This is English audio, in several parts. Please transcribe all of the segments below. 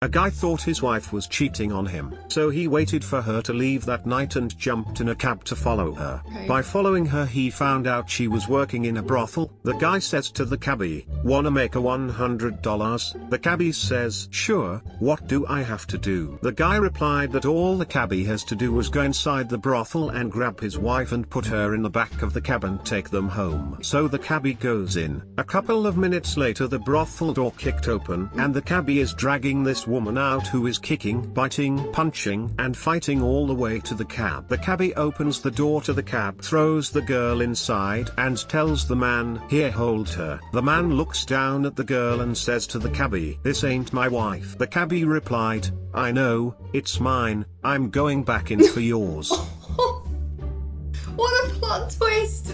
A guy thought his wife was cheating on him, so he waited for her to leave that night and jumped in a cab to follow her. Okay. By following her, he found out she was working in a brothel. The guy says to the cabbie, "Wanna make a $100? The cabbie says, "Sure, what do I have to do?" The guy replied that all the cabbie has to do was go inside the brothel and grab his wife and put her in the back of the cab and take them home. So the cabbie goes in. A couple of minutes later, the brothel door kicked open and the cabbie is dragging this woman out, who is kicking, biting, punching, and fighting all the way to the cab. The cabbie opens the door to the cab, throws the girl inside, and tells the man, "Here, hold her." The man looks down at the girl and says to the cabbie, "This ain't my wife." The cabbie replied, "I know, it's mine, I'm going back in for yours." What a plot twist!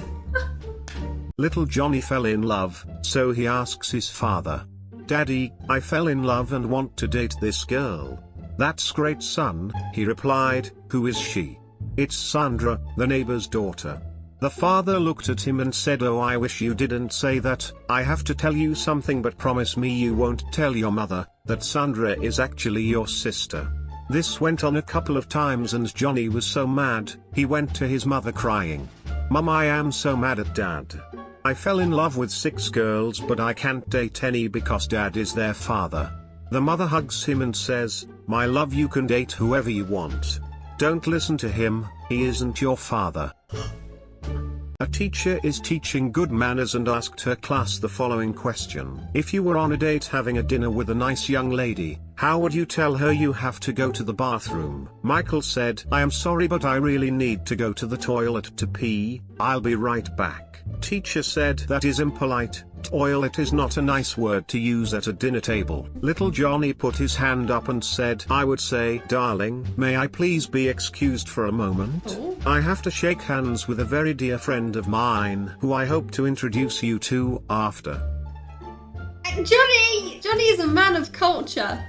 Little Johnny fell in love, so he asks his father, "Daddy, I fell in love and want to date this girl." "That's great, son," he replied. "Who is she?" "It's Sandra, the neighbor's daughter." The father looked at him and said, "Oh, I wish you didn't say that. I have to tell you something, but promise me you won't tell your mother that Sandra is actually your sister." This went on a couple of times and Johnny was so mad, he went to his mother crying, "Mum, I am so mad at Dad. I fell in love with 6 girls, but I can't date any because Dad is their father." The mother hugs him and says, "My love, you can date whoever you want. Don't listen to him, he isn't your father." A teacher is teaching good manners and asked her class the following question. If you were on a date having a dinner with a nice young lady, how would you tell her you have to go to the bathroom? Michael said, "I am sorry, but I really need to go to the toilet to pee. I'll be right back." Teacher said, "That is impolite. Toilet is not a nice word to use at a dinner table." Little Johnny put his hand up and said, "I would say, darling, may I please be excused for a moment? Oh. I have to shake hands with a very dear friend of mine, who I hope to introduce you to after." Johnny is a man of culture.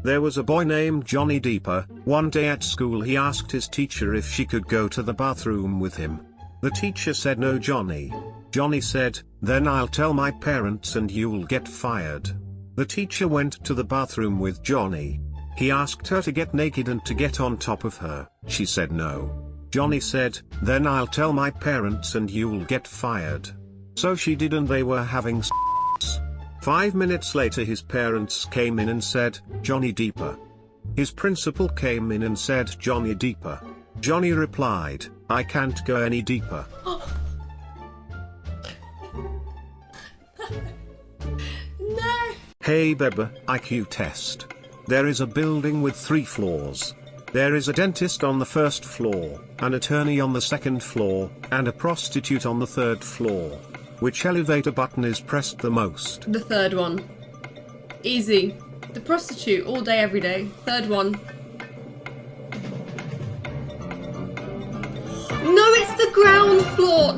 There was a boy named Johnny Deeper. One day at school he asked his teacher if she could go to the bathroom with him. The teacher said, "No, Johnny." Johnny said, "Then I'll tell my parents and you'll get fired." The teacher went to the bathroom with Johnny. He asked her to get naked and to get on top of her. She said no. Johnny said, "Then I'll tell my parents and you'll get fired." So she did, and they were having sex. 5 minutes later his parents came in and said, "Johnny Deeper." His principal came in and said, "Johnny Deeper." Johnny replied, "I can't go any deeper." No. Hey baby, IQ test. There is a building with 3 floors. There is a dentist on the first floor, an attorney on the second floor, and a prostitute on the 3rd floor. Which elevator button is pressed the most? The 3rd one. Easy. The prostitute, all day, every day. 3rd one. No, it's the ground floor.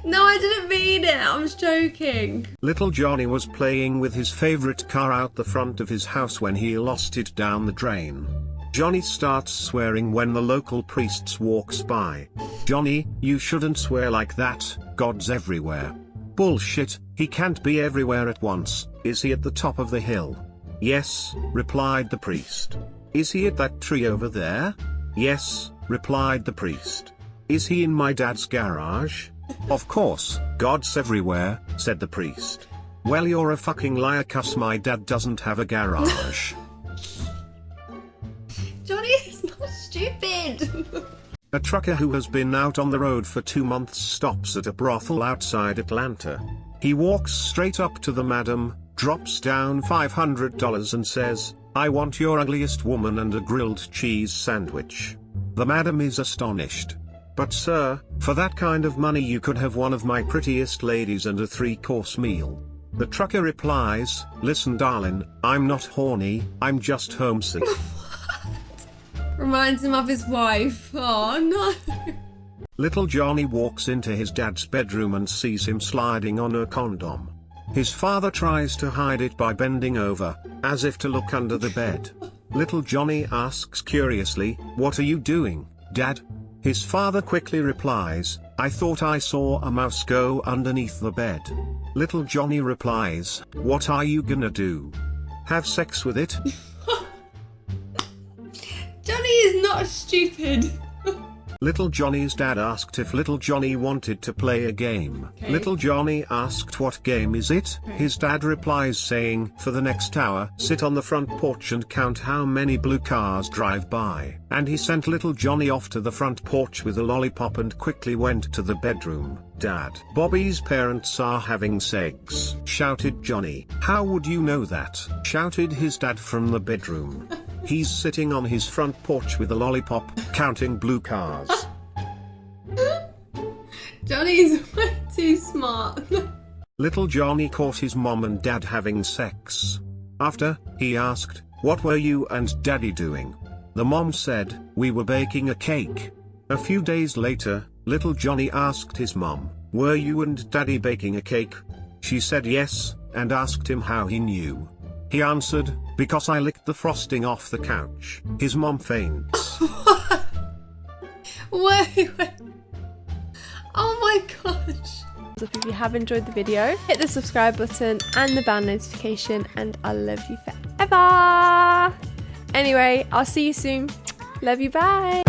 No, I didn't mean it. I was joking. Little Johnny was playing with his favorite car out the front of his house when he lost it down the drain. Johnny starts swearing when the local priest walks by. "Johnny, you shouldn't swear like that, God's everywhere." "Bullshit, he can't be everywhere at once. Is he at the top of the hill?" "Yes," replied the priest. "Is he at that tree over there?" "Yes," replied the priest. "Is he in my dad's garage?" "Of course, God's everywhere," said the priest. "Well, you're a fucking liar, cuss, my dad doesn't have a garage." Johnny is not stupid. A trucker who has been out on the road for 2 months stops at a brothel outside Atlanta. He walks straight up to the madam, drops down $500 and says, "I want your ugliest woman and a grilled cheese sandwich." The madam is astonished. "But sir, for that kind of money you could have one of my prettiest ladies and a 3-course meal." The trucker replies, "Listen darling, I'm not horny, I'm just homesick." Reminds him of his wife. Oh no. Little Johnny walks into his dad's bedroom and sees him sliding on a condom. His father tries to hide it by bending over, as if to look under the bed. Little Johnny asks curiously, "What are you doing, Dad?" His father quickly replies, "I thought I saw a mouse go underneath the bed." Little Johnny replies, "What are you gonna do? Have sex with it?" Johnny is not stupid. Little Johnny's dad asked if Little Johnny wanted to play a game. Okay. Little Johnny asked, "What game is it?" Okay. His dad replies saying, "For the next hour, sit on the front porch and count how many blue cars drive by." And he sent Little Johnny off to the front porch with a lollipop and quickly went to the bedroom. "Dad, Bobby's parents are having sex," shouted Johnny. "How would you know that?" shouted his dad from the bedroom. "He's sitting on his front porch with a lollipop, counting blue cars." Johnny's way too smart. Little Johnny caught his mom and dad having sex. After, he asked, "What were you and daddy doing?" The mom said, "We were baking a cake." A few days later, Little Johnny asked his mom, "Were you and daddy baking a cake?" She said yes, and asked him how he knew. He answered, "Because I licked the frosting off the couch." His mom faints. Wait. Oh my gosh. If you have enjoyed the video, hit the subscribe button and the bell notification, and I'll love you forever. Anyway, I'll see you soon. Love you, bye.